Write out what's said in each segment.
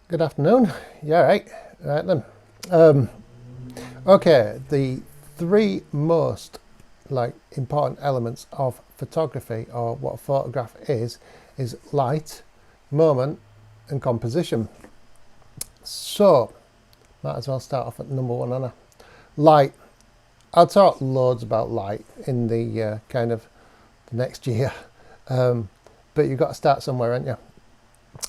Good afternoon. Yeah, right then. Um, okay, the three most important elements of photography, or what a photograph is light, moment, and composition. So, might as well start off at number one, Anna. Light. I'll talk loads about light in the kind of the next year, but you've got to start somewhere, haven't you?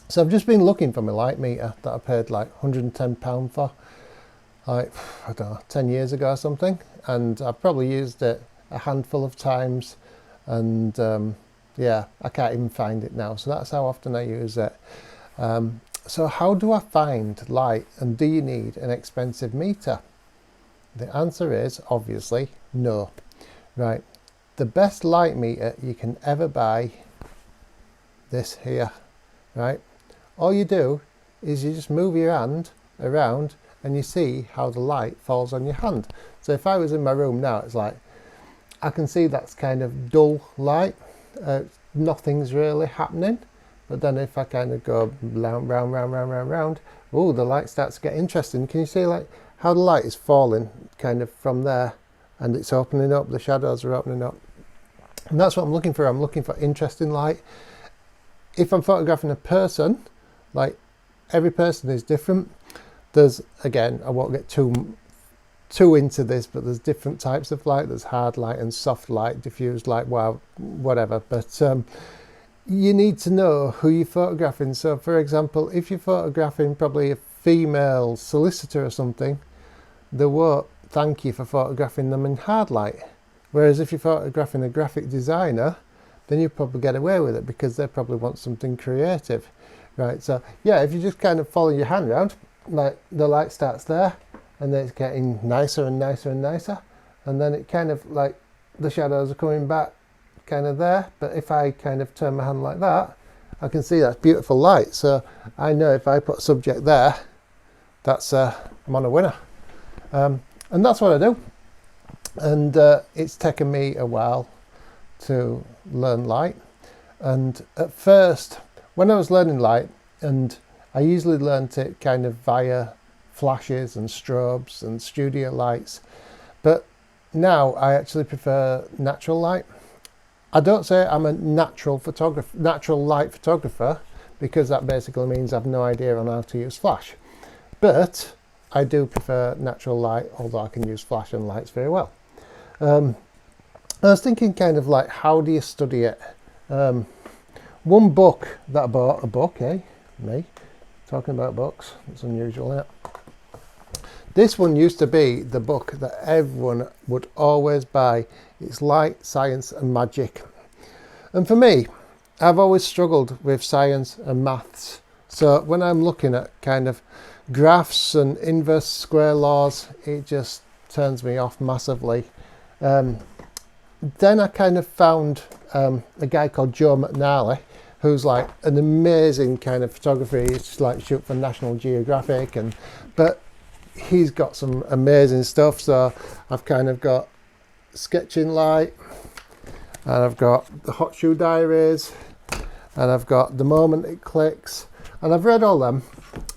So I've just been looking for my light meter that I paid like £110 for, like, I don't know, 10 years ago or something. And I've probably used it a handful of times. And yeah, I can't even find it now. So that's how often I use it. So how do I find light? And do you need an expensive meter? The answer is obviously no. Right. The best light meter you can ever buy, this here, right? All you do is you just move your hand around and you see how the light falls on your hand. So if I was in my room now, it's like I can see that's kind of dull light. Nothing's really happening. But then if I kind of go round, oh, the light starts to get interesting. Can you see like how the light is falling kind of from there, and it's opening up, the shadows are opening up. And that's what I'm looking for. I'm looking for interesting light. If I'm photographing a person, like every person is different. There's, again, I won't get too into this, but there's different types of light. There's hard light and soft light, diffused light, wow, whatever. But you need to know who you're photographing. So for example, if you're photographing probably a female solicitor or something, they won't thank you for photographing them in hard light. Whereas if you're photographing a graphic designer, then you probably get away with it because they probably want something creative, right? So yeah, if you just kind of follow your hand around, like the light starts there, and then it's getting nicer and nicer and nicer, and then it kind of like the shadows are coming back kind of there. But if I kind of turn my hand like that, I can see that's beautiful light. So I know if I put a subject there, that's I'm on a winner. And that's what I do. And it's taken me a while to learn light. And at first, when I was learning light, and I usually learned it kind of via flashes and strobes and studio lights, but now I actually prefer natural light. I don't say I'm a natural light photographer, because that basically means I've no idea on how to use flash. But I do prefer natural light, although I can use flash and lights very well. I was thinking kind of like, how do you study it? One book that I bought, me, talking about books, it's unusual, isn't it? This one used to be the book that everyone would always buy. It's Light, Science and Magic. And for me, I've always struggled with science and maths. So when I'm looking at kind of graphs and inverse square laws, it just turns me off massively. Then I kind of found a guy called Joe McNally, who's like an amazing kind of photographer. He's like shoot for National Geographic, but he's got some amazing stuff. So I've kind of got Sketching Light, and I've got the Hot Shoe Diaries, and I've got The Moment It Clicks, and I've read all them.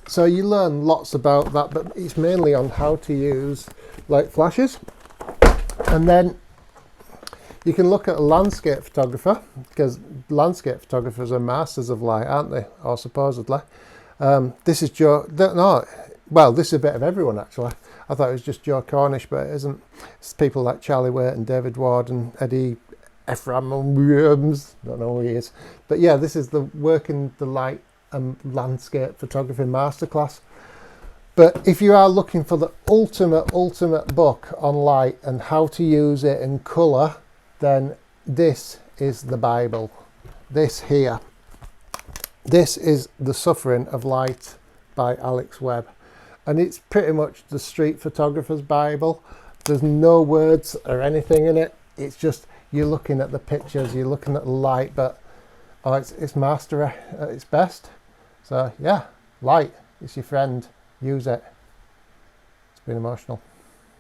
So you learn lots about that, but it's mainly on how to use light flashes. And then you can look at a landscape photographer, because landscape photographers are masters of light, aren't they? Or supposedly. This is Joe. No, well, this is a bit of everyone actually. I thought it was just Joe Cornish, but it isn't. It's people like Charlie Waite and David Ward and Eddie Ephraim Williams. Don't know who he is, but yeah, this is the working the light and landscape photography masterclass. But if you are looking for the ultimate book on light and how to use it in colour, then this is the Bible. This here. This is The Suffering of Light by Alex Webb. And it's pretty much the street photographer's Bible. There's no words or anything in it. It's just you're looking at the pictures, you're looking at the light, but it's mastery at its best. So yeah, light is your friend. Use it. It's been emotional.